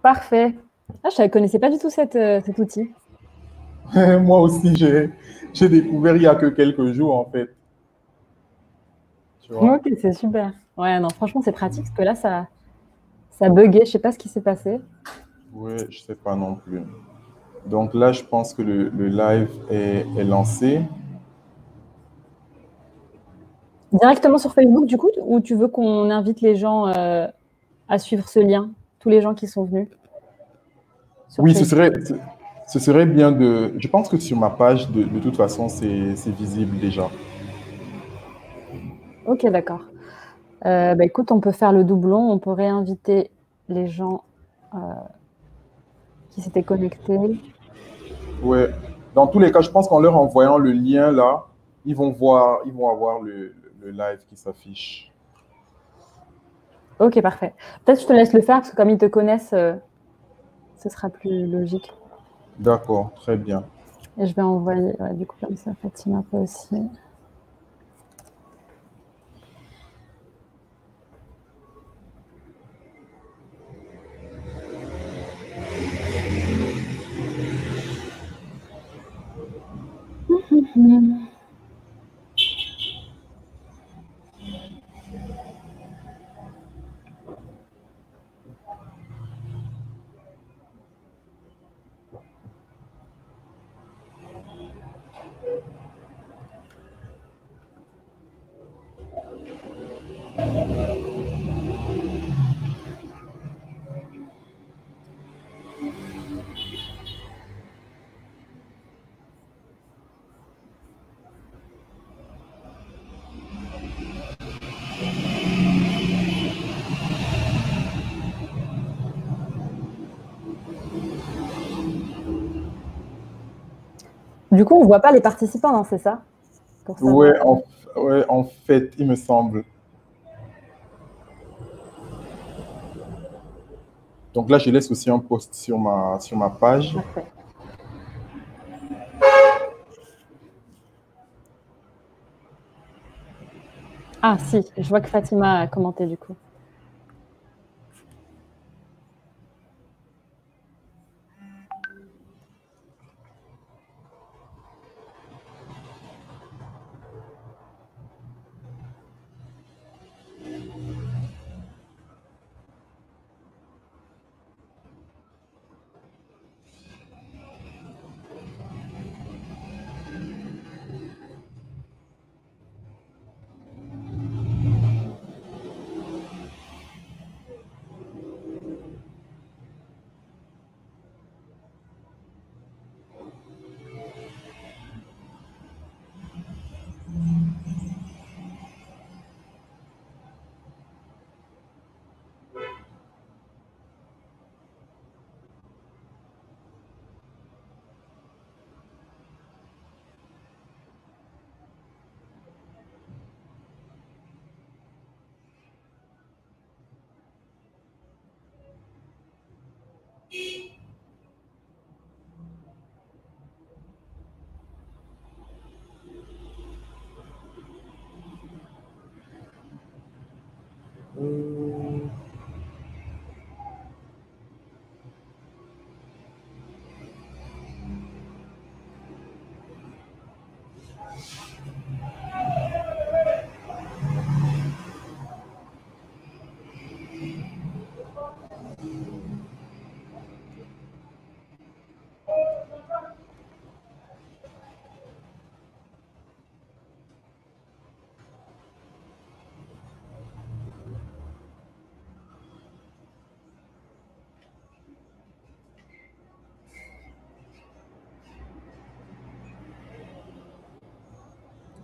Parfait. Ah, je ne connaissais pas du tout cet outil. Moi aussi, j'ai découvert il y a que quelques jours, en fait. Tu vois? Ok, c'est super. Ouais, non, franchement, c'est pratique parce que là, ça buguait. Je ne sais pas ce qui s'est passé. Oui, je sais pas non plus. Donc là, je pense que le live est lancé. Directement sur Facebook, du coup, ou tu veux qu'on invite les gens à suivre ce lien, tous les gens qui sont venus sur Oui, Facebook? ce serait bien de... Je pense que sur ma page, de toute façon, c'est visible déjà. Ok, d'accord. Bah, écoute, on peut faire le doublon, on peut réinviter les gens euh, qui s'étaient connectés. Ouais. Dans tous les cas, je pense qu'en leur envoyant le lien là, ils vont avoir le live qui s'affiche. Ok, parfait. Peut-être je te laisse le faire parce que comme ils te connaissent, ce sera plus logique. D'accord, très bien. Et je vais envoyer, ouais, du coup, comme ça, Fatima peut aussi. Du coup, on ne voit pas les participants, non, c'est ça? Pour savoir. Ouais, en fait, il me semble. Donc là, je laisse aussi un post sur ma page. Parfait. Ah, si, je vois que Fatima a commenté du coup.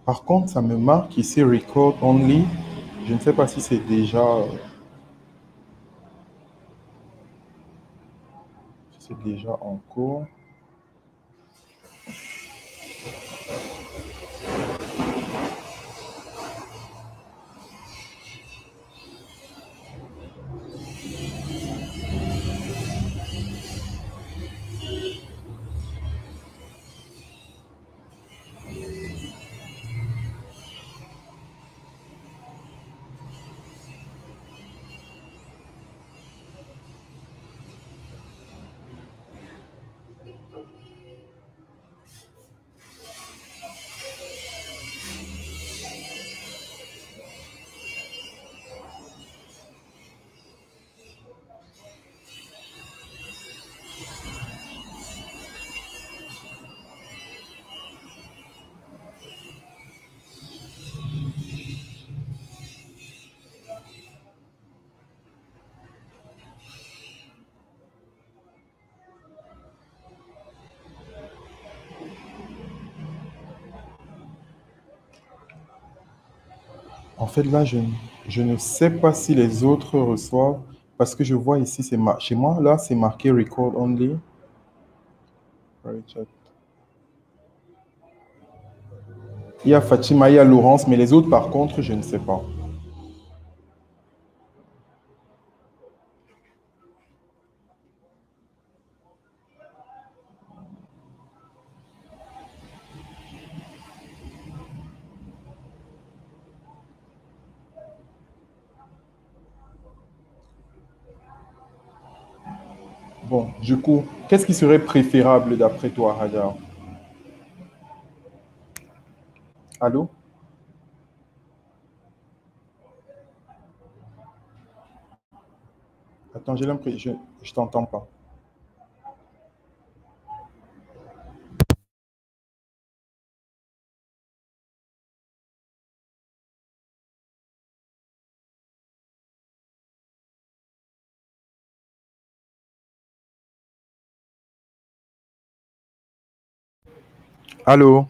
Par contre, ça me marque ici record only. Je ne sais pas si c'est déjà en cours. En fait, là, je ne sais pas si les autres reçoivent, parce que je vois ici, chez moi, là, c'est marqué Record Only. Private chat. Il y a Fatima, il y a Laurence, mais les autres, par contre, je ne sais pas. Bon, du coup, qu'est-ce qui serait préférable d'après toi, Hajar? Allô? Attends, j'ai l'impression, je t'entends pas. Allô?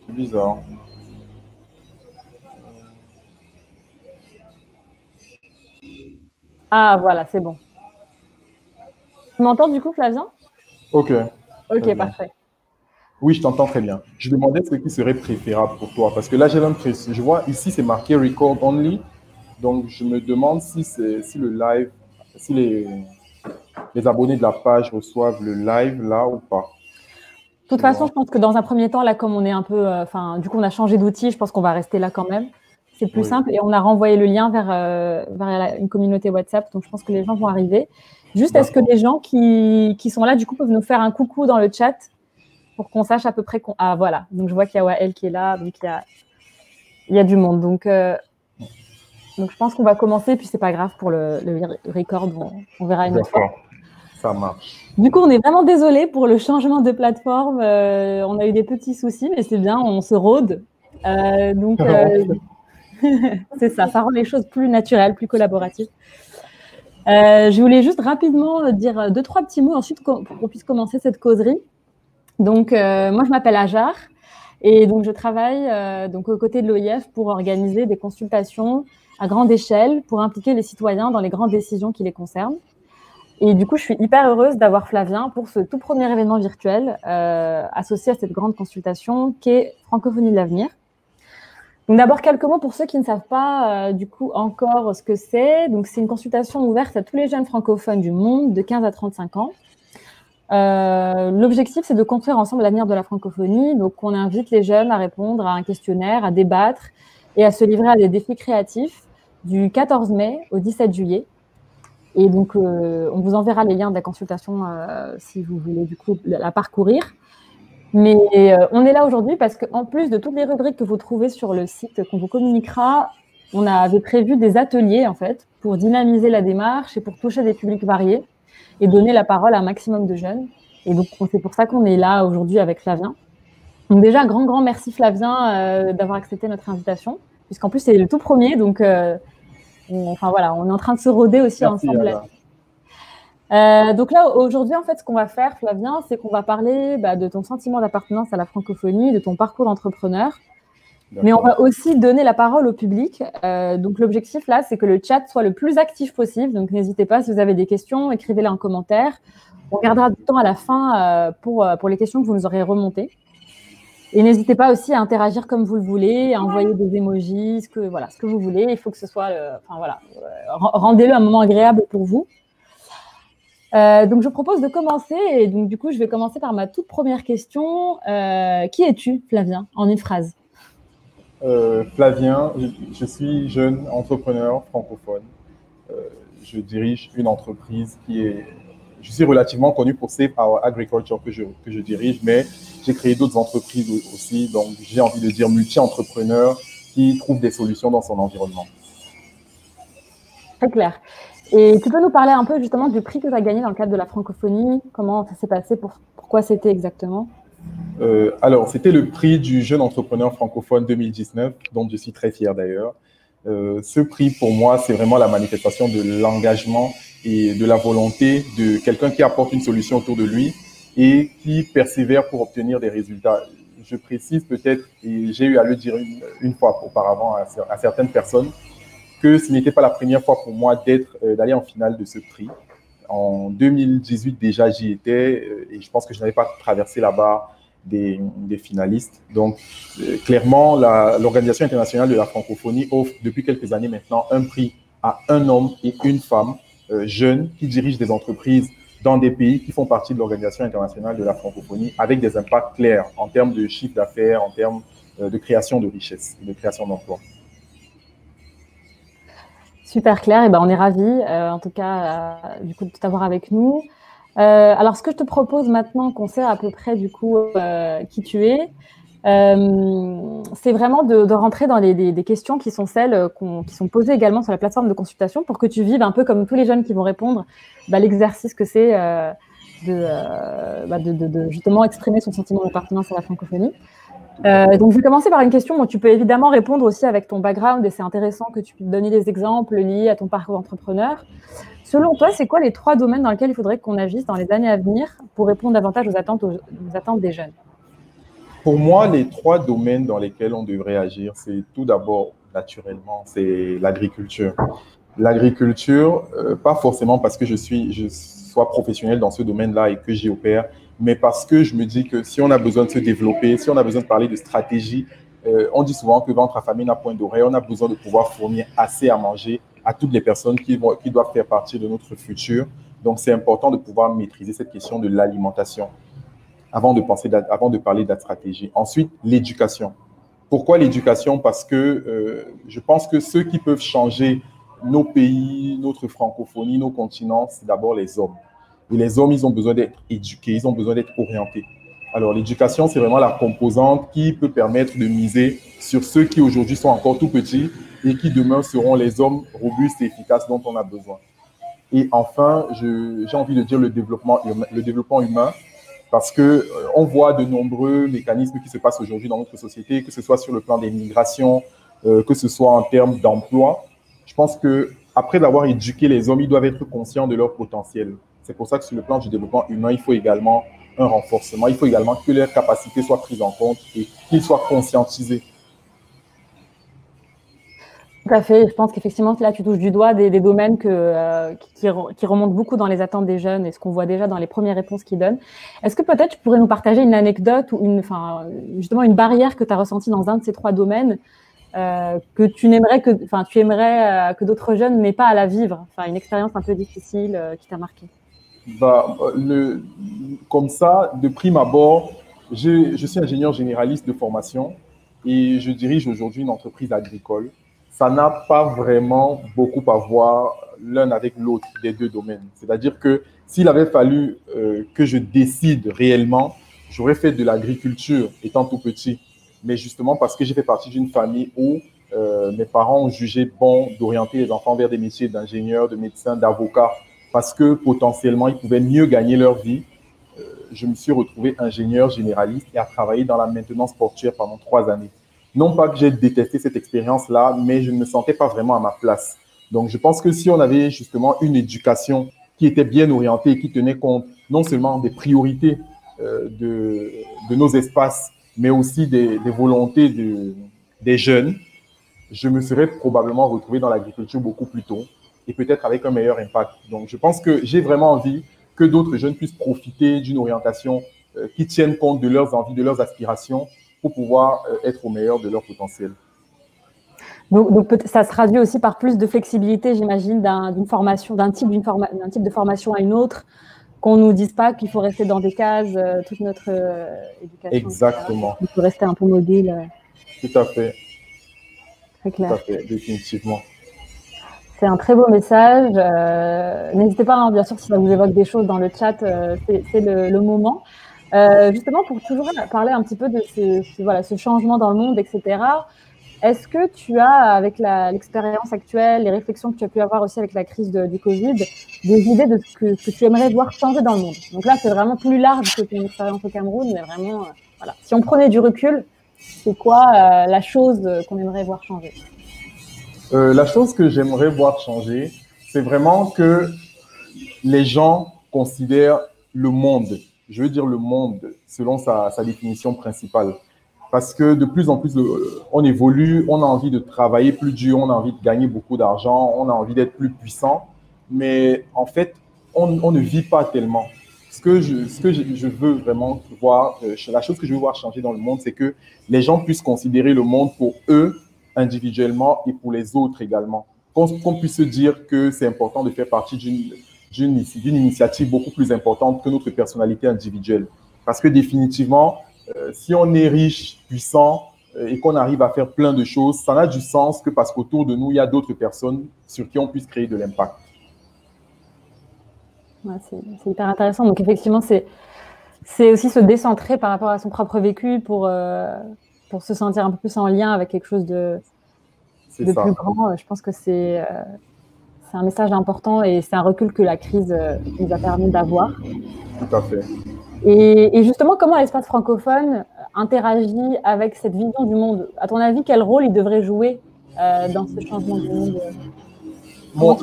C'est bizarre. Ah, voilà, c'est bon. Tu m'entends du coup, Flavien? Ok, très Ok, bien. parfait. Oui, je t'entends très bien. Je demandais ce qui serait préférable pour toi, parce que là, j'ai l'impression, je vois ici, c'est marqué Record Only, donc je me demande si le live, si les abonnés de la page reçoivent le live là ou pas. De toute Tu façon, vois? je pense que dans un premier temps, là, comme on est un peu, enfin, du coup, on a changé d'outil, je pense qu'on va rester là quand même. C'est plus Oui, simple et on a renvoyé le lien vers une communauté WhatsApp, donc je pense que les gens vont arriver. Juste, est-ce que d'accord. les gens qui sont là, du coup, peuvent nous faire un coucou dans le chat pour qu'on sache à peu près qu'on. Ah, voilà. Donc, je vois qu'il y a Wael qui est là, donc il y a du monde. Donc je pense qu'on va commencer, puis c'est pas grave pour le record, on verra une autre fois. D'accord, ça marche. Du coup, on est vraiment désolé pour le changement de plateforme. On a eu des petits soucis, mais c'est bien, on se rôde. Donc, c'est ça, ça rend les choses plus naturelles, plus collaboratives. Je voulais juste rapidement dire deux, trois petits mots ensuite pour qu'on puisse commencer cette causerie. Donc, moi, je m'appelle Hajar et donc je travaille donc aux côtés de l'OIF pour organiser des consultations à grande échelle pour impliquer les citoyens dans les grandes décisions qui les concernent. Et du coup, je suis hyper heureuse d'avoir Flavien pour ce tout premier événement virtuel associé à cette grande consultation qu'est Francophonie de l'avenir. Donc d'abord, quelques mots pour ceux qui ne savent pas du coup encore ce que c'est. Donc c'est une consultation ouverte à tous les jeunes francophones du monde de 15 à 35 ans. L'objectif, c'est de construire ensemble l'avenir de la francophonie. Donc on invite les jeunes à répondre à un questionnaire, à débattre et à se livrer à des défis créatifs du 14 mai au 17 juillet. Et donc, on vous enverra les liens de la consultation si vous voulez du coup la parcourir. Mais on est là aujourd'hui parce qu'en plus de toutes les rubriques que vous trouvez sur le site qu'on vous communiquera, on avait prévu des ateliers en fait pour dynamiser la démarche et pour toucher des publics variés et donner la parole à un maximum de jeunes. Et donc, c'est pour ça qu'on est là aujourd'hui avec Flavien. Donc déjà, un grand merci Flavien d'avoir accepté notre invitation, puisqu'en plus c'est le tout premier, donc enfin voilà, on est en train de se rôder aussi Merci, ensemble. Ada. Donc là, aujourd'hui, en fait, ce qu'on va faire, Flavien, c'est qu'on va parler de ton sentiment d'appartenance à la francophonie, de ton parcours d'entrepreneur. Mais on D'accord. va aussi donner la parole au public. Donc l'objectif là, c'est que le chat soit le plus actif possible. Donc n'hésitez pas, si vous avez des questions, écrivez-les en commentaire. On gardera du temps à la fin pour les questions que vous nous aurez remontées. Et n'hésitez pas aussi à interagir comme vous le voulez, à envoyer des emojis, ce que vous voulez. Il faut que ce soit, rendez-le un moment agréable pour vous. Donc, je propose de commencer. Et donc, du coup, je vais commencer par ma toute première question. Qui es-tu, Flavien, en une phrase? Flavien, je suis jeune entrepreneur francophone. Euh, je dirige une entreprise je suis relativement connu pour Safe Our Agriculture que je dirige, mais j'ai créé d'autres entreprises aussi. Donc, j'ai envie de dire multi-entrepreneur qui trouve des solutions dans son environnement. Très clair. Et tu peux nous parler un peu justement du prix que tu as gagné dans le cadre de la francophonie? Comment ça s'est passé? Pourquoi c'était exactement? Alors, c'était le prix du jeune entrepreneur francophone 2019, dont je suis très fier d'ailleurs. Ce prix, pour moi, c'est vraiment la manifestation de l'engagement et de la volonté de quelqu'un qui apporte une solution autour de lui et qui persévère pour obtenir des résultats. Je précise peut-être, et j'ai eu à le dire une fois auparavant à certaines personnes, que ce n'était pas la première fois pour moi d'aller en finale de ce prix. En 2018, déjà, j'y étais et je pense que je n'avais pas traversé la barre des finalistes. Donc, clairement, l'Organisation internationale de la francophonie offre depuis quelques années maintenant un prix à un homme et une femme jeunes qui dirigent des entreprises dans des pays qui font partie de l'Organisation internationale de la francophonie avec des impacts clairs en termes de chiffre d'affaires, en termes de création de richesses, de création d'emplois. Super clair, et ben on est ravis, en tout cas, du coup, de t'avoir avec nous. Alors, ce que je te propose maintenant, qu'on sait à peu près du coup qui tu es, c'est vraiment de rentrer dans des questions qui sont celles qui sont posées également sur la plateforme de consultation pour que tu vives un peu comme tous les jeunes qui vont répondre l'exercice que c'est de justement exprimer son sentiment d'appartenance à la francophonie. Donc, je vais commencer par une question dont tu peux évidemment répondre aussi avec ton background et c'est intéressant que tu puisses donner des exemples liés à ton parcours d'entrepreneur. Selon toi, c'est quoi les 3 domaines dans lesquels il faudrait qu'on agisse dans les années à venir pour répondre davantage aux attentes des jeunes? Pour moi, les 3 domaines dans lesquels on devrait agir, c'est tout d'abord, naturellement, c'est l'agriculture. L'agriculture, pas forcément parce que je sois professionnel dans ce domaine-là et que j'y opère, mais parce que je me dis que si on a besoin de se développer, si on a besoin de parler de stratégie, on dit souvent que ventre affamé n'a point d'oreille, on a besoin de pouvoir fournir assez à manger à toutes les personnes qui doivent faire partie de notre futur. Donc, c'est important de pouvoir maîtriser cette question de l'alimentation avant de parler de la stratégie. Ensuite, l'éducation. Pourquoi l'éducation? Parce que je pense que ceux qui peuvent changer nos pays, notre francophonie, nos continents, c'est d'abord les hommes. Et les hommes, ils ont besoin d'être éduqués, ils ont besoin d'être orientés. Alors, l'éducation, c'est vraiment la composante qui peut permettre de miser sur ceux qui aujourd'hui sont encore tout petits et qui demain seront les hommes robustes et efficaces dont on a besoin. Et enfin, j'ai envie de dire le développement humain, parce qu'on voit de nombreux mécanismes qui se passent aujourd'hui dans notre société, que ce soit sur le plan des migrations, que ce soit en termes d'emploi. Je pense qu'après d'avoir éduqué les hommes, ils doivent être conscients de leur potentiel. C'est pour ça que sur le plan du développement humain, il faut également un renforcement. Il faut également que leurs capacités soient prises en compte et qu'ils soient conscientisés. Tout à fait. Je pense qu'effectivement, là, tu touches du doigt des domaines qui remontent beaucoup dans les attentes des jeunes et ce qu'on voit déjà dans les premières réponses qu'ils donnent. Est-ce que peut-être tu pourrais nous partager une anecdote ou justement une barrière que tu as ressentie dans un de ces 3 domaines que tu aimerais que d'autres jeunes n'aient pas à la vivre, une expérience un peu difficile qui t'a marqué? Comme ça, de prime abord, je suis ingénieur généraliste de formation et je dirige aujourd'hui une entreprise agricole. Ça n'a pas vraiment beaucoup à voir l'un avec l'autre des 2 domaines. C'est-à-dire que s'il avait fallu que je décide réellement, j'aurais fait de l'agriculture étant tout petit. Mais justement parce que j'ai fait partie d'une famille où mes parents ont jugé bon d'orienter les enfants vers des métiers d'ingénieur, de médecin, d'avocat, parce que potentiellement, ils pouvaient mieux gagner leur vie. Je me suis retrouvé ingénieur généraliste et à travailler dans la maintenance portuaire pendant 3 années. Non pas que j'ai détesté cette expérience-là, mais je ne me sentais pas vraiment à ma place. Donc, je pense que si on avait justement une éducation qui était bien orientée et qui tenait compte non seulement des priorités de nos espaces, mais aussi des volontés des jeunes, je me serais probablement retrouvé dans l'agriculture beaucoup plus tôt et peut-être avec un meilleur impact. Donc, je pense que j'ai vraiment envie que d'autres jeunes puissent profiter d'une orientation qui tienne compte de leurs envies, de leurs aspirations pour pouvoir être au meilleur de leur potentiel. Donc ça se traduit aussi par plus de flexibilité, j'imagine, d'un type de formation à une autre, qu'on ne nous dise pas qu'il faut rester dans des cases toute notre éducation. Exactement. Il faut rester un peu mobile. Tout à fait. Très clair. Tout à fait, définitivement. C'est un très beau message. N'hésitez pas, bien sûr, si ça vous évoque des choses dans le chat, c'est le moment. Justement, pour toujours parler un petit peu de ce changement dans le monde, etc. Est-ce que tu as, avec l'expérience actuelle, les réflexions que tu as pu avoir aussi avec la crise du Covid, des idées de ce que tu aimerais voir changer dans le monde? Donc là, c'est vraiment plus large que ton expérience au Cameroun, mais vraiment, voilà. Si on prenait du recul, c'est quoi la chose qu'on aimerait voir changer? La chose que j'aimerais voir changer, c'est vraiment que les gens considèrent le monde, je veux dire le monde, selon sa définition principale. Parce que de plus en plus, on évolue, on a envie de travailler plus dur, on a envie de gagner beaucoup d'argent, on a envie d'être plus puissant. Mais en fait, on ne vit pas tellement. Ce que je veux vraiment voir, la chose que je veux voir changer dans le monde, c'est que les gens puissent considérer le monde pour eux individuellement et pour les autres également. Qu'on puisse se dire que c'est important de faire partie d'une initiative beaucoup plus importante que notre personnalité individuelle. Parce que définitivement, si on est riche, puissant et qu'on arrive à faire plein de choses, ça n'a du sens que parce qu'autour de nous, il y a d'autres personnes sur qui on puisse créer de l'impact. Ouais, c'est hyper intéressant. Donc effectivement, c'est aussi se décentrer par rapport à son propre vécu pour se sentir un peu plus en lien avec quelque chose de plus grand. Je pense que c'est un message important et c'est un recul que la crise nous a permis d'avoir. Tout à fait. Et justement, comment l'espace francophone interagit avec cette vision du monde? À ton avis, quel rôle il devrait jouer dans ce changement du monde? Bon,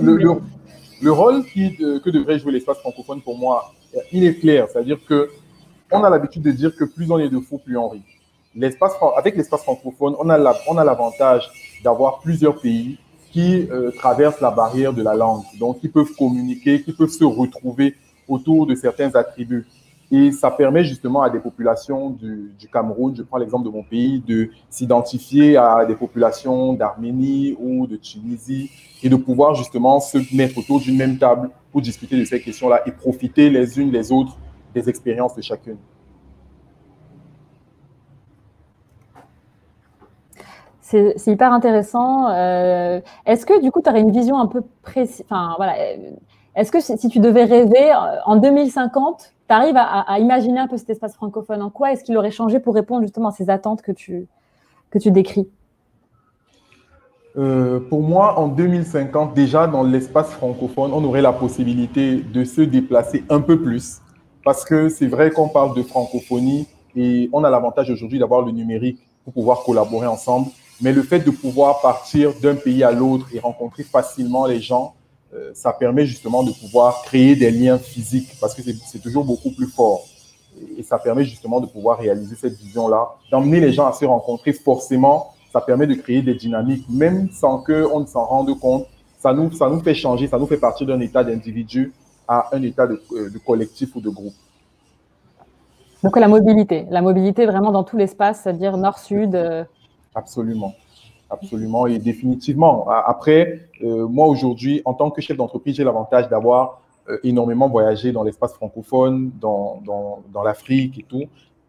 le rôle que devrait jouer l'espace francophone, pour moi, il est clair. C'est-à-dire qu'on a l'habitude de dire que plus on est de fous, plus on rit. Avec l'espace francophone, on a l'avantage d'avoir plusieurs pays qui traversent la barrière de la langue, donc qui peuvent communiquer, qui peuvent se retrouver autour de certains attributs. Et ça permet justement à des populations du Cameroun, je prends l'exemple de mon pays, de s'identifier à des populations d'Arménie ou de Tunisie et de pouvoir justement se mettre autour d'une même table pour discuter de ces questions-là et profiter les unes les autres des expériences de chacune. C'est hyper intéressant. Est-ce que du coup, tu aurais une vision un peu précise? Enfin, voilà. Est-ce que si tu devais rêver en 2050, tu arrives à imaginer un peu cet espace francophone? En quoi est-ce qu'il aurait changé pour répondre justement à ces attentes que tu décris? Pour moi, en 2050, déjà dans l'espace francophone, on aurait la possibilité de se déplacer un peu plus. Parce que c'est vrai qu'on parle de francophonie et on a l'avantage aujourd'hui d'avoir le numérique pour pouvoir collaborer ensemble. Mais le fait de pouvoir partir d'un pays à l'autre et rencontrer facilement les gens, ça permet justement de pouvoir créer des liens physiques parce que c'est toujours beaucoup plus fort. Et ça permet justement de pouvoir réaliser cette vision-là, d'emmener les gens à se rencontrer forcément. Ça permet de créer des dynamiques, même sans qu'on ne s'en rende compte. Ça nous fait changer, ça nous fait partir d'un état d'individu à un état de collectif ou de groupe. Donc la mobilité vraiment dans tout l'espace, c'est-à-dire nord-sud. Absolument. Absolument et définitivement. Après, moi aujourd'hui, en tant que chef d'entreprise, j'ai l'avantage d'avoir énormément voyagé dans l'espace francophone, dans l'Afrique et tout.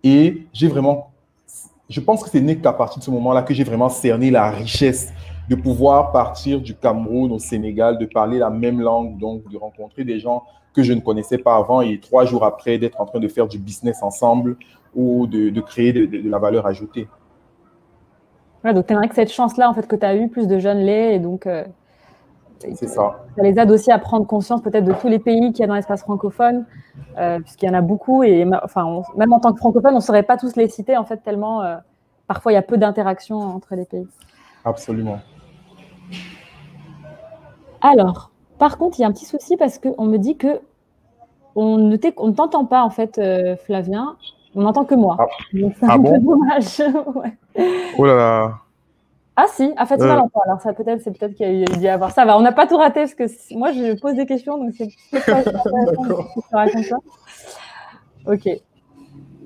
Et je pense que c'est né qu'à partir de ce moment-là que j'ai vraiment cerné la richesse de pouvoir partir du Cameroun au Sénégal, de parler la même langue, donc de rencontrer des gens que je ne connaissais pas avant et 3 jours après d'être en train de faire du business ensemble ou de créer de la valeur ajoutée. Ouais, donc tu aimerais que cette chance-là, en fait, que tu as eu, plus de jeunes l'aient, et donc c'est ça. Ça les aide aussi à prendre conscience peut-être de tous les pays qu'il y a dans l'espace francophone, puisqu'il y en a beaucoup, et enfin, même en tant que francophone, on ne saurait pas tous les citer, en fait, tellement parfois il y a peu d'interactions entre les pays. Absolument. Alors, par contre, il y a un petit souci parce qu'on me dit qu'on ne t'entend pas, en fait, Flavien. On n'entend que moi. Donc, c'est un peu dommage. Ouais. Oh là là. Ah si, Fatima l'entend. Alors c'est peut-être qu'il y a dû y avoir. Ça va, on n'a pas tout raté parce que moi je pose des questions, donc c'est peut-être pas intéressant que tu racontes ça. Ok.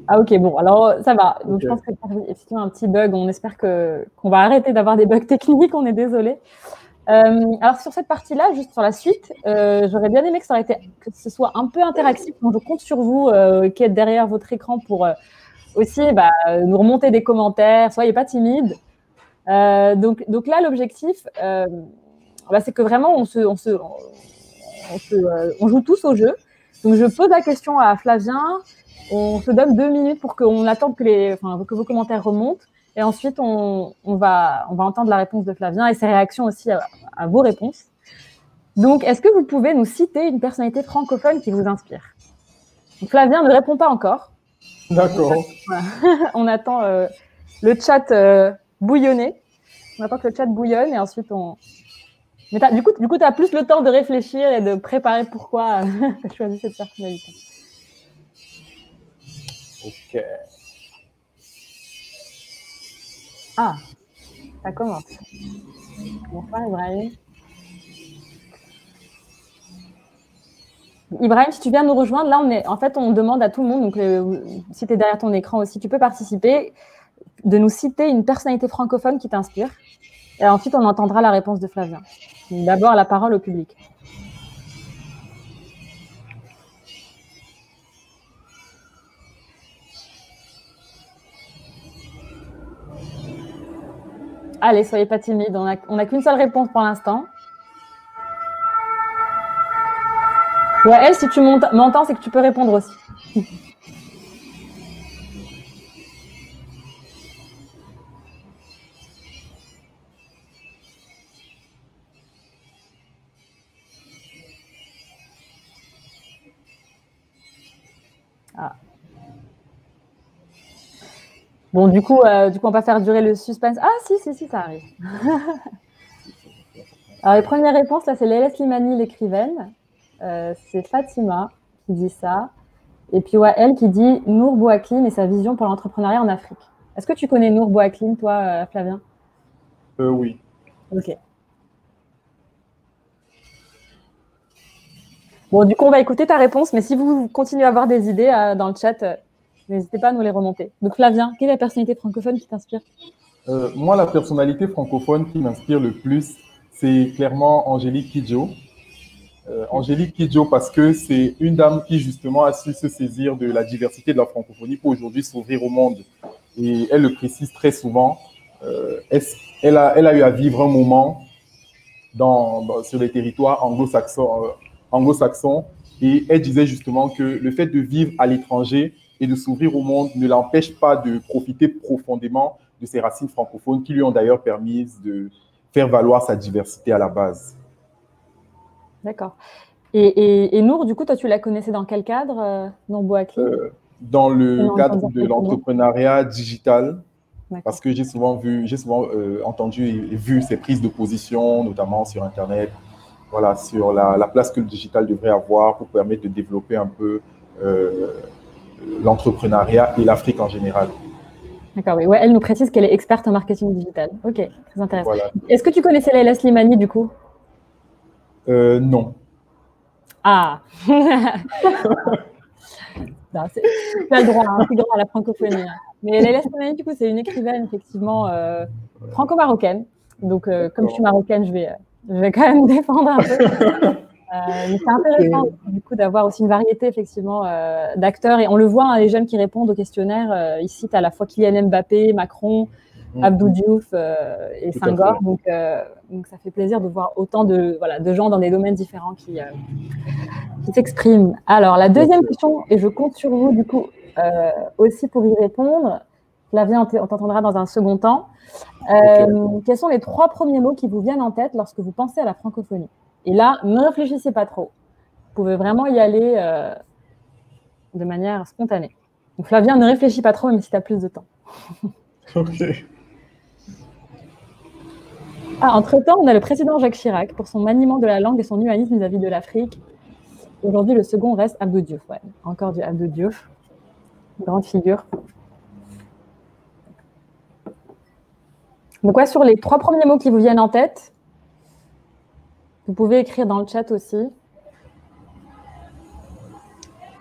Ah ok, bon, alors ça va. Donc okay. Je pense que c'est effectivement un petit bug. On espère qu'on va arrêter d'avoir des bugs techniques. On est désolé. Alors sur cette partie-là, juste sur la suite, j'aurais bien aimé que ce soit un peu interactif. Donc je compte sur vous qui êtes derrière votre écran pour aussi nous remonter des commentaires. Soyez pas timide. Donc là, l'objectif, c'est que vraiment, on joue tous au jeu. Donc, je pose la question à Flavien. On se donne 2 minutes pour qu'on attende que vos commentaires remontent. Et ensuite, on va entendre la réponse de Flavien et ses réactions aussi à vos réponses. Donc, est-ce que vous pouvez nous citer une personnalité francophone qui vous inspire? Donc, Flavien ne répond pas encore. D'accord. Voilà. On attend le chat bouillonner. On attend que le chat bouillonne et ensuite on... Mais du coup, tu as plus le temps de réfléchir et de préparer pourquoi tu as choisi cette personnalité. Ok. Ah, ça commence. Bonsoir Ibrahim. Ibrahim, si tu viens nous rejoindre, là, on demande à tout le monde, donc si tu es derrière ton écran aussi, tu peux participer, de nous citer une personnalité francophone qui t'inspire. Et ensuite, on entendra la réponse de Flavien. D'abord, la parole au public. Allez, soyez pas timides, on n'a qu'une seule réponse pour l'instant. Ouais, elle, si tu m'entends, c'est que tu peux répondre aussi. Ah. Bon, du coup, on va faire durer le suspense. Ah, si, ça arrive. Alors, les premières réponses, là, c'est Léla Slimani, l'écrivaine. C'est Fatima qui dit ça. Et puis, ouais, elle qui dit Nour Bouaklin et sa vision pour l'entrepreneuriat en Afrique. Est-ce que tu connais Nour Bouaklin, toi, Flavien? Oui. Ok. Bon, du coup, on va écouter ta réponse, mais si vous continuez à avoir des idées dans le chat, n'hésitez pas à nous les remonter. Donc, Flavien, quelle est la personnalité francophone qui t'inspire? Moi, la personnalité francophone qui m'inspire le plus, c'est clairement Angélique Kidjo. Angélique Kidjo, parce que c'est une dame qui, justement, a su se saisir de la diversité de la francophonie pour aujourd'hui s'ouvrir au monde. Et elle le précise très souvent. Elle a eu à vivre un moment sur les territoires anglo-saxons, et elle disait justement que le fait de vivre à l'étranger et de s'ouvrir au monde ne l'empêche pas de profiter profondément de ses racines francophones qui lui ont d'ailleurs permis de faire valoir sa diversité à la base. D'accord. Et Nour, du coup, toi, tu la connaissais dans quel cadre, Nour Bouaklin? Dans le cadre de l'entrepreneuriat digital, parce que j'ai souvent entendu et vu ses prises de position, notamment sur Internet, voilà, sur la place que le digital devrait avoir pour permettre de développer un peu l'entrepreneuriat et l'Afrique en général. D'accord, oui. Ouais, elle nous précise qu'elle est experte en marketing digital. Ok, très intéressant. Voilà. Est-ce que tu connaissais Leila Slimani, du coup? Non. Ah. Non, tu as le droit, hein, c'est grand à la francophonie. Hein. Mais Leila Slimani, du coup, c'est une écrivaine, effectivement, franco-marocaine. Donc, comme je suis marocaine, je vais quand même défendre un peu. Mais c'est intéressant, du coup, d'avoir aussi une variété, effectivement, d'acteurs. Et on le voit, hein, les jeunes qui répondent au questionnaire, ils citent à la fois Kylian Mbappé, Macron, Abdou Diouf et Senghor. Donc, ça fait plaisir de voir autant de gens dans des domaines différents qui s'expriment. Alors, la deuxième question, et je compte sur vous, du coup, aussi pour y répondre. Flavien, on t'entendra dans un second temps. Quels sont les 3 premiers mots qui vous viennent en tête lorsque vous pensez à la francophonie? Et là, ne réfléchissez pas trop. Vous pouvez vraiment y aller de manière spontanée. Donc, Flavien, ne réfléchis pas trop, même si tu as plus de temps. Ok. Ah, entre-temps, on a le président Jacques Chirac pour son maniement de la langue et son humanisme vis-à-vis de l'Afrique. Aujourd'hui, le second reste Abdou Diouf. Ouais, encore du Abdou Diouf. Grande figure. Donc, sur les 3 premiers mots qui vous viennent en tête, vous pouvez écrire dans le chat aussi.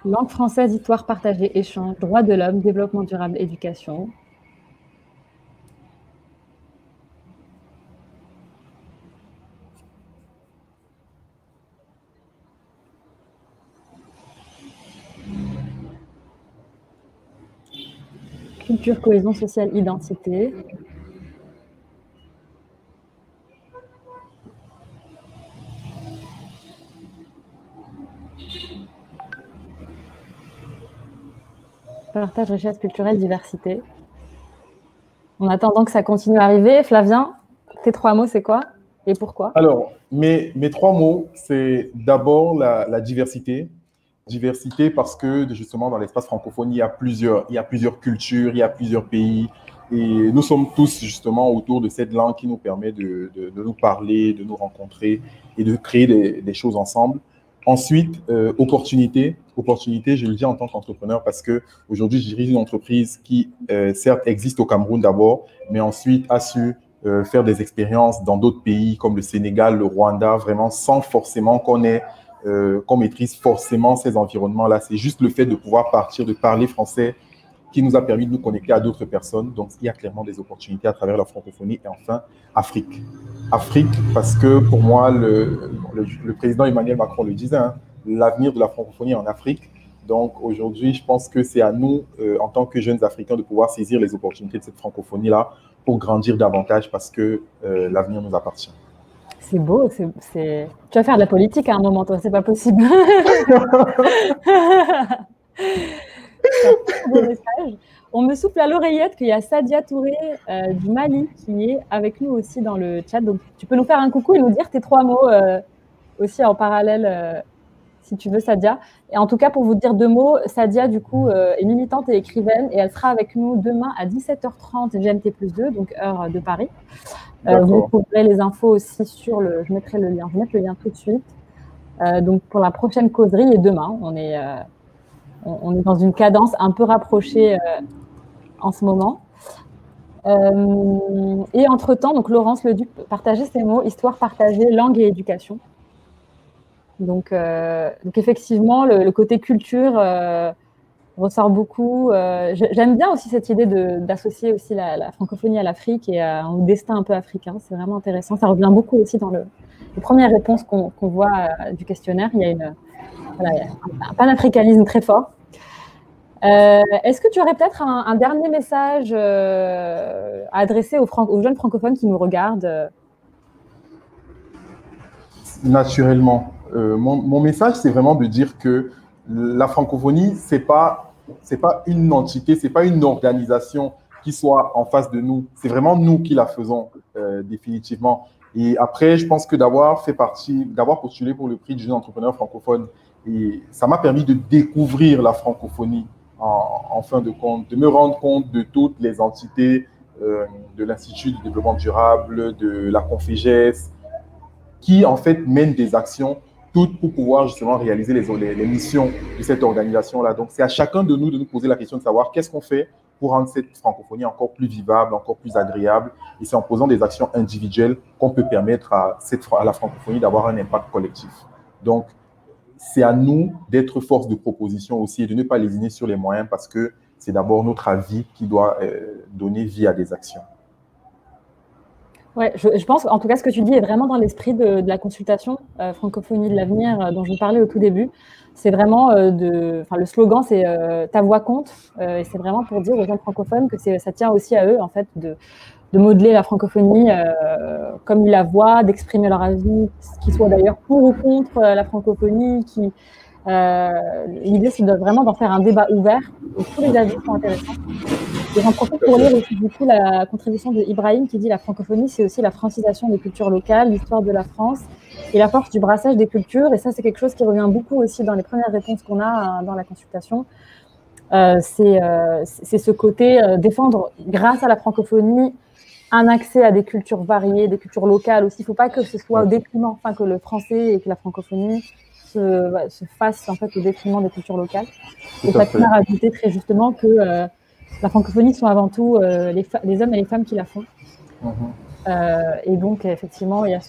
Langue française, histoire partagée, échange, droits de l'homme, développement durable, éducation. Culture, cohésion sociale, identité. Partage, richesse culturelle, diversité. En attendant que ça continue à arriver, Flavien, tes 3 mots, c'est quoi et pourquoi? Alors, mes 3 mots, c'est d'abord la diversité. Diversité parce que justement dans l'espace francophone, il y a plusieurs cultures, il y a plusieurs pays. Et nous sommes tous justement autour de cette langue qui nous permet de nous parler, de nous rencontrer et de créer des choses ensemble. Ensuite, opportunité. Opportunité, je le dis en tant qu'entrepreneur parce que aujourd'hui, je dirige une entreprise qui, certes, existe au Cameroun d'abord, mais ensuite a su faire des expériences dans d'autres pays comme le Sénégal, le Rwanda, vraiment sans forcément qu'on maîtrise forcément ces environnements-là. C'est juste le fait de pouvoir partir, de parler français qui nous a permis de nous connecter à d'autres personnes. Donc, il y a clairement des opportunités à travers la francophonie. Et enfin, Afrique. Afrique, parce que pour moi, le président Emmanuel Macron le disait, hein, l'avenir de la francophonie est en Afrique. Donc, aujourd'hui, je pense que c'est à nous, en tant que jeunes Africains, de pouvoir saisir les opportunités de cette francophonie-là pour grandir davantage parce que l'avenir nous appartient. C'est beau, tu vas faire de la politique à un moment, toi, c'est pas possible. On me souffle à l'oreillette qu'il y a Sadia Touré du Mali qui est avec nous aussi dans le chat. Donc, tu peux nous faire un coucou et nous dire tes 3 mots aussi en parallèle, si tu veux, Sadia. Et en tout cas, pour vous dire 2 mots, Sadia, du coup, est militante et écrivaine et elle sera avec nous demain à 17h30 GMT+2, donc heure de Paris. Vous trouverez les infos aussi sur je mettrai le lien. Je vais mettre le lien tout de suite. Donc, pour la prochaine causerie et demain, on est dans une cadence un peu rapprochée en ce moment. Et entre-temps, donc Laurence Leduc partageait ces mots, histoire partagée, langue et éducation. Donc effectivement, le côté culture ressort beaucoup. J'aime bien aussi cette idée d'associer aussi la francophonie à l'Afrique et au destin un peu africain. C'est vraiment intéressant. Ça revient beaucoup aussi dans les premières réponses qu'on voit du questionnaire. Il y a un panafricanisme très fort. Est-ce que tu aurais peut-être un dernier message à adresser aux jeunes francophones qui nous regardent? Naturellement. Mon message, c'est vraiment de dire que la francophonie, c'est pas une entité, c'est pas une organisation qui soit en face de nous. C'est vraiment nous qui la faisons définitivement. Et après, je pense que d'avoir postulé pour le prix du jeune entrepreneur francophone, et ça m'a permis de découvrir la francophonie en fin de compte, de me rendre compte de toutes les entités de l'Institut du développement durable, de la Conféges, qui en fait mènent des actions toutes pour pouvoir justement réaliser les missions de cette organisation-là. Donc, c'est à chacun de nous poser la question de savoir qu'est-ce qu'on fait pour rendre cette francophonie encore plus vivable, encore plus agréable. Et c'est en posant des actions individuelles qu'on peut permettre à la francophonie d'avoir un impact collectif. Donc, c'est à nous d'être force de proposition aussi et de ne pas lésiner sur les moyens parce que c'est d'abord notre avis qui doit donner vie à des actions. Ouais, je pense, en tout cas, ce que tu dis est vraiment dans l'esprit de la consultation Francophonie de l'avenir dont je vous parlais au tout début. C'est vraiment le slogan, c'est ta voix compte. Et c'est vraiment pour dire aux gens francophones que ça tient aussi à eux, en fait, de modeler la francophonie comme ils la voient, d'exprimer leur avis, qu'ils soient d'ailleurs pour ou contre la francophonie. L'idée, c'est vraiment d'en faire un débat ouvert. Et tous les avis sont intéressants. Et j'en profite pour lire aussi du coup la contribution de Ibrahim qui dit la francophonie, c'est aussi la francisation des cultures locales, l'histoire de la France et la force du brassage des cultures. Et ça, c'est quelque chose qui revient beaucoup aussi dans les premières réponses qu'on a dans la consultation. C'est ce côté défendre, grâce à la francophonie, un accès à des cultures variées, des cultures locales aussi. Il ne faut pas que ce soit au détriment, enfin que le français et que la francophonie se fassent en fait au détriment des cultures locales. Et Fatima a rajouté très justement que la francophonie sont avant tout les hommes et les femmes qui la font. Et donc, effectivement, il y a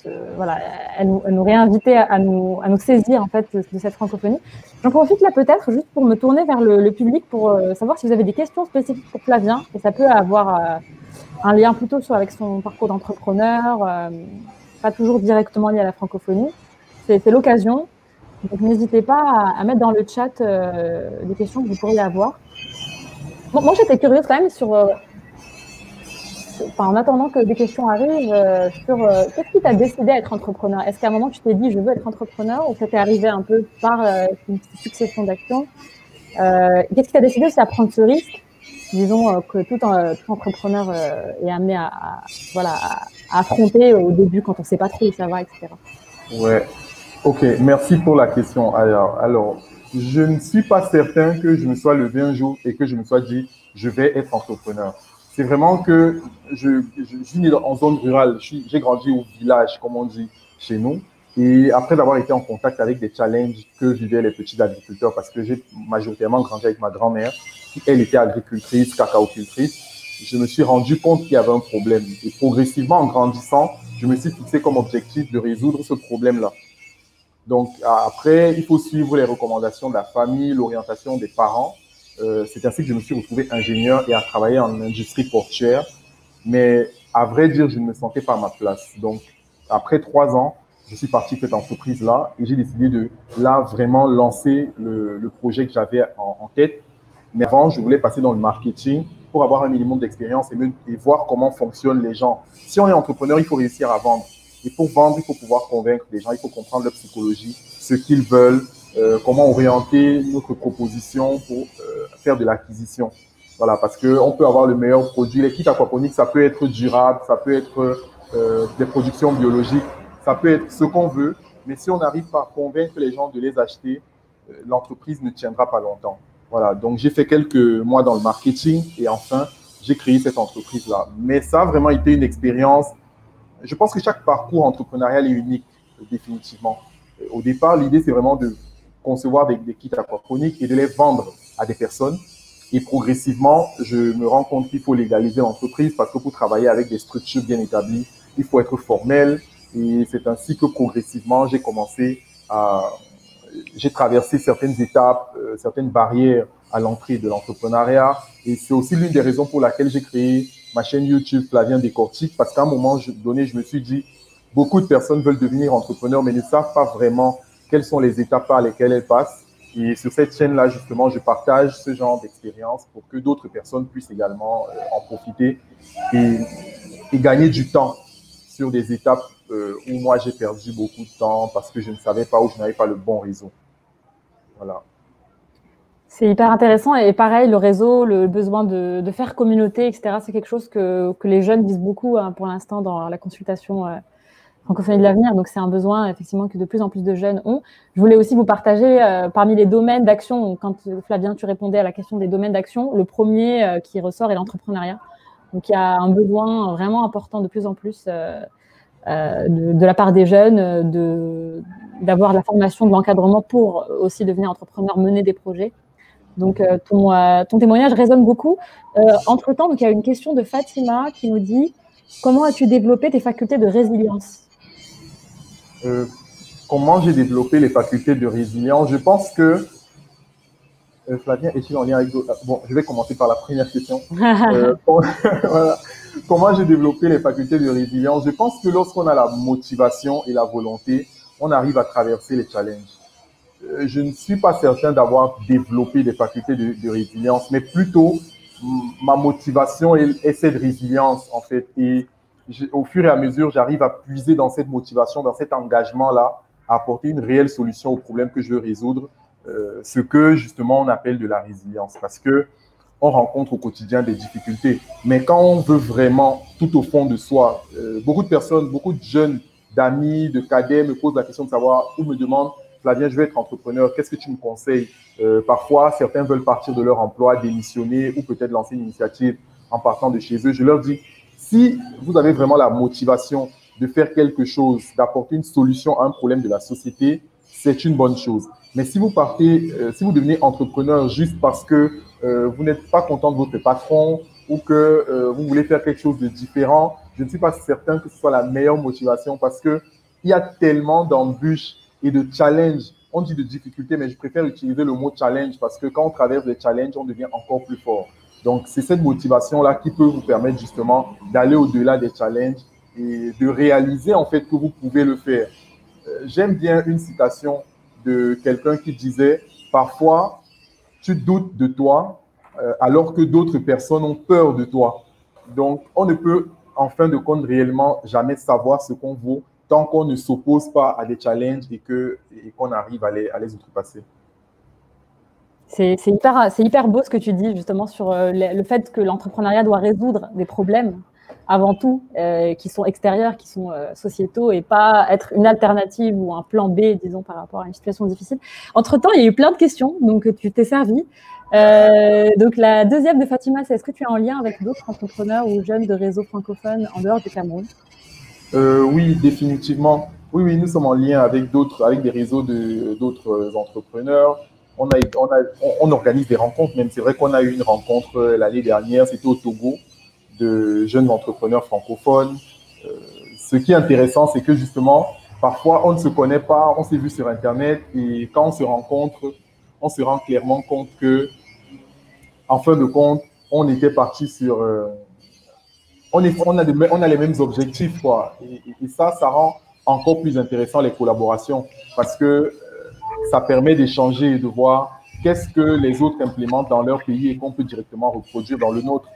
elle nous réinvitait à nous saisir en fait de cette francophonie. J'en profite là peut-être juste pour me tourner vers le public pour savoir si vous avez des questions spécifiques pour Flavien. Et ça peut avoir un lien plutôt avec son parcours d'entrepreneur, pas toujours directement lié à la francophonie. C'est l'occasion. Donc, n'hésitez pas à mettre dans le chat des questions que vous pourriez avoir. Bon, moi, j'étais curieuse quand même en attendant que des questions arrivent, sur qu'est-ce qui t'a décidé à être entrepreneur? Est-ce qu'à un moment, tu t'es dit, je veux être entrepreneur ou ça t'est arrivé un peu par une succession d'actions? Qu'est-ce qui t'a décidé aussi à prendre ce risque disons, que tout entrepreneur est amené voilà, à affronter au début quand on ne sait pas trop où ça va, etc. Ouais. Ok, merci pour la question. Alors, je ne suis pas certain que je me sois levé un jour et que je me sois dit, je vais être entrepreneur. C'est vraiment que je suis né en zone rurale. J'ai grandi au village, comme on dit chez nous. Et après avoir été en contact avec des challenges que vivaient les petits agriculteurs, parce que j'ai majoritairement grandi avec ma grand-mère, qui elle était agricultrice, cacaocultrice, je me suis rendu compte qu'il y avait un problème. Et progressivement, en grandissant, je me suis fixé comme objectif de résoudre ce problème-là. Donc après, il faut suivre les recommandations de la famille, l'orientation des parents. C'est ainsi que je me suis retrouvé ingénieur et à travailler en industrie portuaire. Mais à vrai dire, je ne me sentais pas à ma place. Donc après 3 ans, je suis parti de cette entreprise-là et j'ai décidé de là vraiment lancer le projet que j'avais en tête. Mais avant, je voulais passer dans le marketing pour avoir un minimum d'expérience et voir comment fonctionnent les gens. Si on est entrepreneur, il faut réussir à vendre. Et pour vendre, il faut pouvoir convaincre les gens, il faut comprendre leur psychologie, ce qu'ils veulent, comment orienter notre proposition pour faire de l'acquisition. Voilà, parce qu'on peut avoir le meilleur produit. Les kits aquaponiques, ça peut être durable, ça peut être des productions biologiques, ça peut être ce qu'on veut. Mais si on n'arrive pas à convaincre les gens de les acheter, l'entreprise ne tiendra pas longtemps. Voilà, donc j'ai fait quelques mois dans le marketing et enfin, j'ai créé cette entreprise-là. Mais ça a vraiment été une expérience. Je pense que chaque parcours entrepreneurial est unique, définitivement. Au départ, l'idée, c'est vraiment de concevoir des kits aquaponiques et de les vendre à des personnes. Et progressivement, je me rends compte qu'il faut légaliser l'entreprise parce que pour travailler avec des structures bien établies, il faut être formel. Et c'est ainsi que progressivement, j'ai traversé certaines étapes, certaines barrières à l'entrée de l'entrepreneuriat. Et c'est aussi l'une des raisons pour laquelle j'ai créé ma chaîne YouTube Flavien Décortique, parce qu'à un moment donné, je me suis dit, beaucoup de personnes veulent devenir entrepreneurs, mais ne savent pas vraiment quelles sont les étapes par lesquelles elles passent. Et sur cette chaîne-là, justement, je partage ce genre d'expérience pour que d'autres personnes puissent également en profiter et gagner du temps sur des étapes où moi j'ai perdu beaucoup de temps parce que je ne savais pas, où je n'avais pas le bon réseau. Voilà. C'est hyper intéressant et pareil, le réseau, le besoin de faire communauté, etc., c'est quelque chose que les jeunes disent beaucoup pour l'instant dans la consultation Francophonie de l'avenir. Donc, c'est un besoin effectivement que de plus en plus de jeunes ont. Je voulais aussi vous partager parmi les domaines d'action, quand Flavien, tu répondais à la question des domaines d'action, le premier qui ressort est l'entrepreneuriat. Donc, il y a un besoin vraiment important de plus en plus de la part des jeunes d'avoir de la formation, de l'encadrement pour aussi devenir entrepreneur, mener des projets. Donc, ton témoignage résonne beaucoup. Entre-temps, donc, il y a une question de Fatima qui nous dit « Comment as-tu développé tes facultés de résilience ?» Comment j'ai développé les facultés de résilience? Je pense que Flavien, est-il en lien avec d'autres? Bon, je vais commencer par la première question. Voilà. Comment j'ai développé les facultés de résilience? Je pense que lorsqu'on a la motivation et la volonté, on arrive à traverser les challenges. Je ne suis pas certain d'avoir développé des facultés de résilience, mais plutôt ma motivation est cette résilience, en fait. Et au fur et à mesure, j'arrive à puiser dans cette motivation, dans cet engagement-là, à apporter une réelle solution aux problèmes que je veux résoudre, ce que justement on appelle de la résilience. Parce que on rencontre au quotidien des difficultés. Mais quand on veut vraiment, tout au fond de soi, beaucoup de personnes, beaucoup de jeunes, d'amis, de cadets me posent la question de savoir ou me demandent, Flavien, je veux être entrepreneur, qu'est-ce que tu me conseilles? Parfois, certains veulent partir de leur emploi, démissionner ou peut-être lancer une initiative en partant de chez eux. Je leur dis, si vous avez vraiment la motivation de faire quelque chose, d'apporter une solution à un problème de la société, c'est une bonne chose. Mais si vous partez, si vous devenez entrepreneur juste parce que vous n'êtes pas content de votre patron ou que vous voulez faire quelque chose de différent, je ne suis pas certain que ce soit la meilleure motivation parce qu'il y a tellement d'embûches et de challenges. On dit de difficultés, mais je préfère utiliser le mot challenge parce que quand on traverse des challenges, on devient encore plus fort. Donc, c'est cette motivation-là qui peut vous permettre justement d'aller au-delà des challenges et de réaliser en fait que vous pouvez le faire. J'aime bien une citation de quelqu'un qui disait « Parfois, tu doutes de toi alors que d'autres personnes ont peur de toi. » Donc, on ne peut en fin de compte réellement jamais savoir ce qu'on vaut tant qu'on ne s'oppose pas à des challenges et qu'on arrive à les outrepasser. C'est hyper beau ce que tu dis justement sur le fait que l'entrepreneuriat doit résoudre des problèmes avant tout, qui sont extérieurs, qui sont sociétaux, et pas être une alternative ou un plan B, disons, par rapport à une situation difficile. Entre-temps, il y a eu plein de questions, donc tu t'es servi. Donc la deuxième de Fatima, c'est: est-ce que tu es en lien avec d'autres entrepreneurs ou jeunes de réseaux francophones en dehors du Cameroun? Oui, définitivement. Oui, oui, nous sommes en lien avec avec des réseaux d'autres entrepreneurs. On organise des rencontres, même. C'est vrai qu'on a eu une rencontre l'année dernière, c'était au Togo, de jeunes entrepreneurs francophones. Ce qui est intéressant, c'est que justement, parfois, on ne se connaît pas, on s'est vu sur Internet, et quand on se rencontre, on se rend clairement compte que, en fin de compte, on était parti sur... on a les mêmes objectifs, quoi. Et ça rend encore plus intéressant les collaborations, parce que ça permet d'échanger et de voir qu'est-ce que les autres implémentent dans leur pays et qu'on peut directement reproduire dans le nôtre.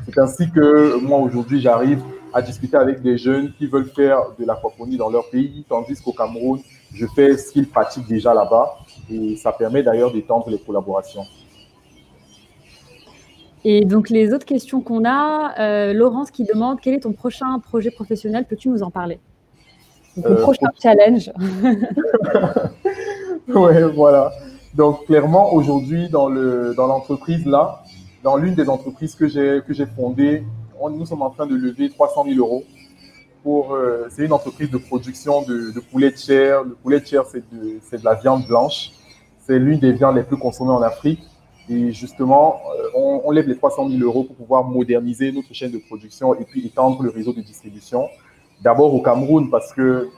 C'est ainsi que moi, aujourd'hui, j'arrive à discuter avec des jeunes qui veulent faire de l'aquaponie dans leur pays, tandis qu'au Cameroun, je fais ce qu'ils pratiquent déjà là-bas, et ça permet d'ailleurs d'étendre les collaborations. Et donc, les autres questions qu'on a, Laurence qui demande: quel est ton prochain projet professionnel? Peux-tu nous en parler? Donc, le prochain challenge. Oui, voilà. Donc, clairement, aujourd'hui, dans l'entreprise là, dans l'une des entreprises que j'ai fondées, nous sommes en train de lever 300 000 euros. C'est une entreprise de production de poulet de chair. Le poulet de chair, c'est de la viande blanche. C'est l'une des viandes les plus consommées en Afrique. Et justement, on lève les 300 000 euros pour pouvoir moderniser notre chaîne de production et puis étendre le réseau de distribution. D'abord au Cameroun, parce que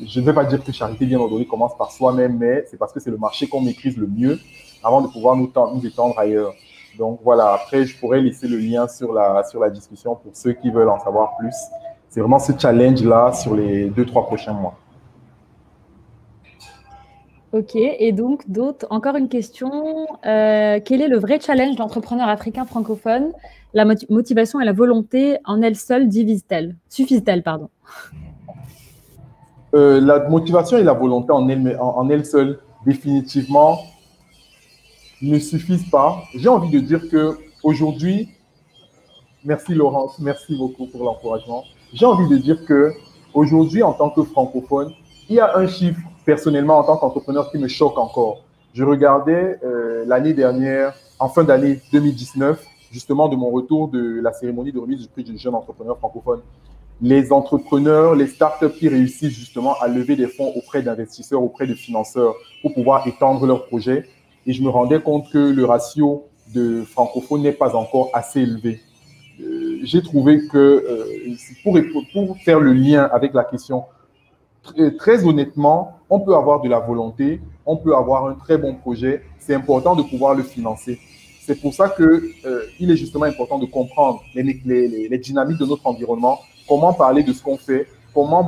je ne vais pas dire que charité bien ordonnée commence par soi-même, mais c'est parce que c'est le marché qu'on maîtrise le mieux avant de pouvoir nous étendre ailleurs. Donc voilà, après, je pourrais laisser le lien sur la discussion pour ceux qui veulent en savoir plus. C'est vraiment ce challenge-là sur les 2-3 prochains mois. Ok, et donc encore une question. Quel est le vrai challenge d'entrepreneur africain francophone? La motivation et la volonté en elles seules suffisent-elles, pardon? La motivation et la volonté en elles seules, définitivement, ne suffisent pas. J'ai envie de dire que aujourd'hui, merci Laurence, merci beaucoup pour l'encouragement. J'ai envie de dire que aujourd'hui, en tant que francophone, il y a un chiffre, personnellement, en tant qu'entrepreneur, qui me choque encore. Je regardais l'année dernière, en fin d'année 2019, justement de mon retour de la cérémonie de remise du prix du jeune entrepreneur francophone. Les entrepreneurs, les startups qui réussissent justement à lever des fonds auprès d'investisseurs, auprès de financeurs pour pouvoir étendre leurs projets. Et je me rendais compte que le ratio de francophones n'est pas encore assez élevé. J'ai trouvé que pour faire le lien avec la question, très honnêtement, on peut avoir de la volonté, on peut avoir un très bon projet, c'est important de pouvoir le financer. C'est pour ça qu'il est justement important de comprendre les dynamiques de notre environnement, comment parler de ce qu'on fait, comment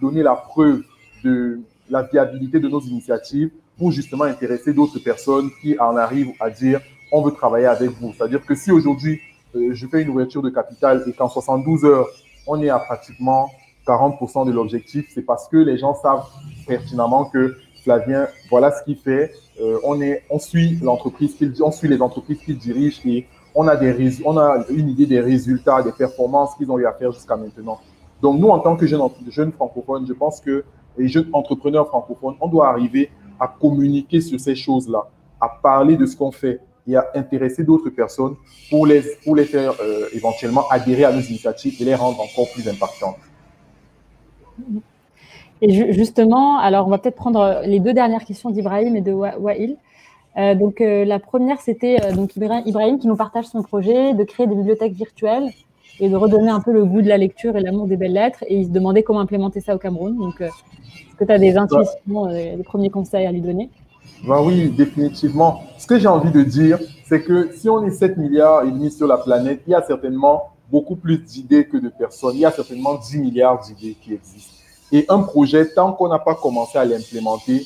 donner la preuve de la viabilité de nos initiatives pour justement intéresser d'autres personnes qui en arrivent à dire on veut travailler avec vous. C'est-à-dire que si aujourd'hui, je fais une ouverture de capital et qu'en 72 heures, on est à pratiquement 40% de l'objectif, c'est parce que les gens savent pertinemment que Flavien, voilà ce qu'il fait. On suit l'entreprise on suit les entreprises qu'il dirige et on a une idée des résultats, des performances qu'ils ont eu à faire jusqu'à maintenant. Donc, nous, en tant que jeunes francophones, je pense que les jeunes entrepreneurs francophones, on doit arriver à communiquer sur ces choses-là, à parler de ce qu'on fait et à intéresser d'autres personnes pour les faire éventuellement adhérer à nos initiatives et les rendre encore plus impactantes. Et justement, alors on va peut-être prendre les deux dernières questions d'Ibrahim et de Wael. Donc la première, c'était donc Ibrahim qui nous partage son projet de créer des bibliothèques virtuelles et de redonner un peu le goût de la lecture et l'amour des belles lettres. Et il se demandait comment implémenter ça au Cameroun. Donc, est-ce que tu as des intuitions, des premiers conseils à lui donner? Ben oui, définitivement. Ce que j'ai envie de dire, c'est que si on est 7,5 milliards sur la planète, il y a certainement beaucoup plus d'idées que de personnes. Il y a certainement 10 milliards d'idées qui existent. Et un projet, tant qu'on n'a pas commencé à l'implémenter,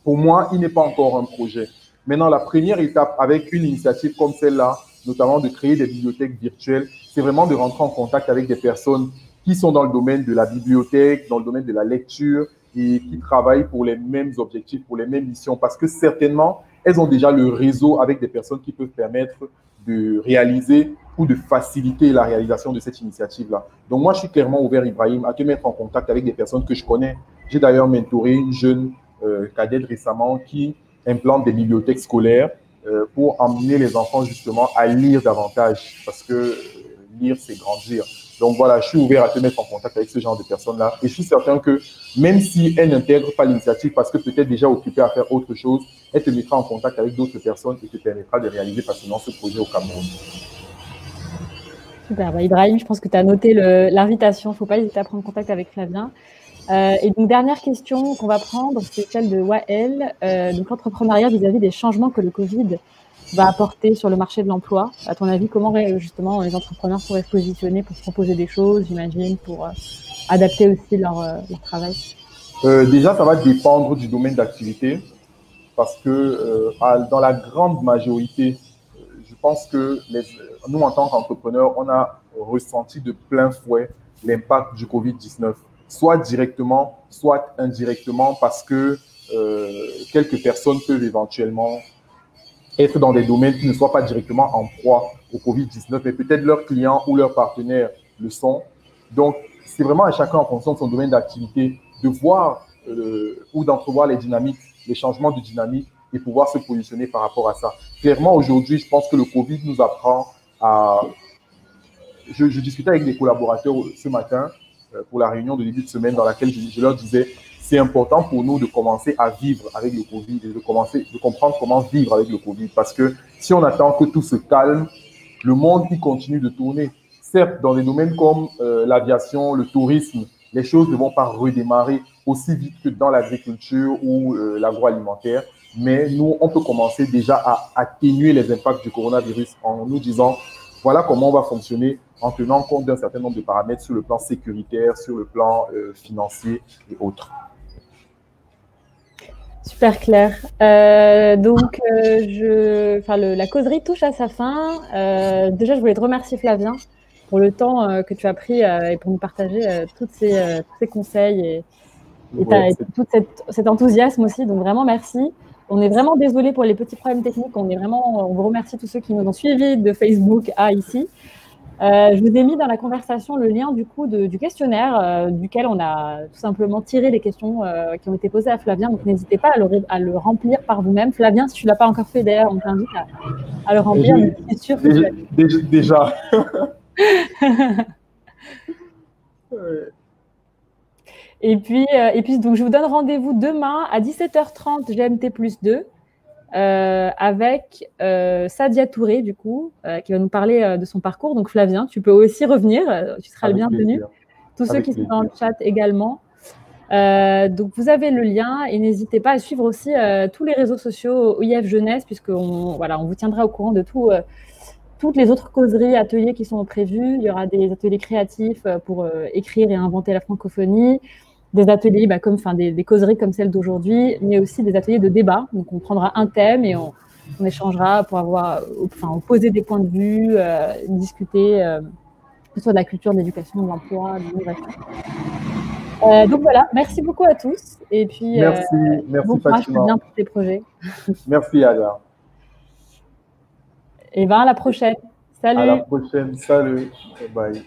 pour moi, il n'est pas encore un projet. Maintenant, la première étape avec une initiative comme celle-là, notamment de créer des bibliothèques virtuelles, c'est vraiment de rentrer en contact avec des personnes qui sont dans le domaine de la bibliothèque, dans le domaine de la lecture et qui travaillent pour les mêmes objectifs, pour les mêmes missions, parce que certainement, elles ont déjà le réseau avec des personnes qui peuvent permettre de réaliser ou de faciliter la réalisation de cette initiative-là. Donc moi, je suis clairement ouvert, Ibrahim, à te mettre en contact avec des personnes que je connais. J'ai d'ailleurs mentoré une jeune cadette récemment qui implante des bibliothèques scolaires pour emmener les enfants justement à lire davantage, parce que lire, c'est grandir. Donc voilà, je suis ouvert à te mettre en contact avec ce genre de personnes-là. Et je suis certain que même si elle n'intègre pas l'initiative parce que peut-être déjà occupée à faire autre chose, elle te mettra en contact avec d'autres personnes et te permettra de réaliser facilement ce projet au Cameroun. Super. Bah, Ibrahim, je pense que tu as noté l'invitation. Il ne faut pas hésiter à prendre contact avec Flavien. Et donc, dernière question qu'on va prendre, c'est celle de Wael. Donc, l'entrepreneuriat vis-à-vis des changements que le Covid va apporter sur le marché de l'emploi. À ton avis, comment justement les entrepreneurs pourraient se positionner pour proposer des choses, j'imagine, pour adapter aussi leur travail? Déjà, ça va dépendre du domaine d'activité parce que dans la grande majorité, je pense que nous, en tant qu'entrepreneurs, on a ressenti de plein fouet l'impact du Covid-19, soit directement, soit indirectement, parce que quelques personnes peuvent éventuellement être dans des domaines qui ne soient pas directement en proie au Covid-19, mais peut-être leurs clients ou leurs partenaires le sont. Donc, c'est vraiment à chacun en fonction de son domaine d'activité de voir ou d'entrevoir les dynamiques, les changements de dynamique et pouvoir se positionner par rapport à ça. Clairement, aujourd'hui, je pense que le Covid nous apprend à... Je discutais avec des collaborateurs ce matin pour la réunion de début de semaine dans laquelle je leur disais c'est important pour nous de commencer à vivre avec le Covid et de comprendre comment vivre avec le Covid. Parce que si on attend que tout se calme, le monde il continue de tourner. Certes, dans des domaines comme l'aviation, le tourisme, les choses ne vont pas redémarrer aussi vite que dans l'agriculture ou l'agroalimentaire. Mais nous, on peut commencer déjà à atténuer les impacts du coronavirus en nous disant voilà comment on va fonctionner en tenant compte d'un certain nombre de paramètres sur le plan sécuritaire, sur le plan financier et autres. Super clair. Donc, la causerie touche à sa fin. Déjà, je voulais te remercier, Flavien, pour le temps que tu as pris et pour nous partager tous ces conseils et tout cet enthousiasme aussi. Donc, vraiment, merci. On est vraiment désolé pour les petits problèmes techniques. On vous remercie tous ceux qui nous ont suivis de Facebook à ici. Je vous ai mis dans la conversation le lien du questionnaire duquel on a tout simplement tiré les questions qui ont été posées à Flavien. Donc, n'hésitez pas à le remplir par vous-même. Flavien, si tu ne l'as pas encore fait, d'ailleurs, on t'invite à le remplir. C'est sûr que déjà. Et puis, donc, je vous donne rendez-vous demain à 17h30 GMT+2 avec Sadia Touré, du coup, qui va nous parler de son parcours. Donc, Flavien, tu peux aussi revenir. Tu seras le bienvenu. Tous ceux qui sont dans le chat également. Donc, vous avez le lien et n'hésitez pas à suivre aussi tous les réseaux sociaux OIF Jeunesse, puisqu'on vous tiendra au courant de toutes les autres causeries, ateliers qui sont prévus. Il y aura des ateliers créatifs pour écrire et inventer la francophonie, des ateliers des causeries comme celle d'aujourd'hui, mais aussi des ateliers de débat. Donc, on prendra un thème et on échangera pour opposer des points de vue, discuter, que ce soit de la culture, de l'éducation, de l'emploi, de l'innovation. Donc voilà, merci beaucoup à tous. Et puis, merci Fatima. Bien pour tes projets. Merci Ada. Et à la prochaine. Salut. À la prochaine. Salut. Bye.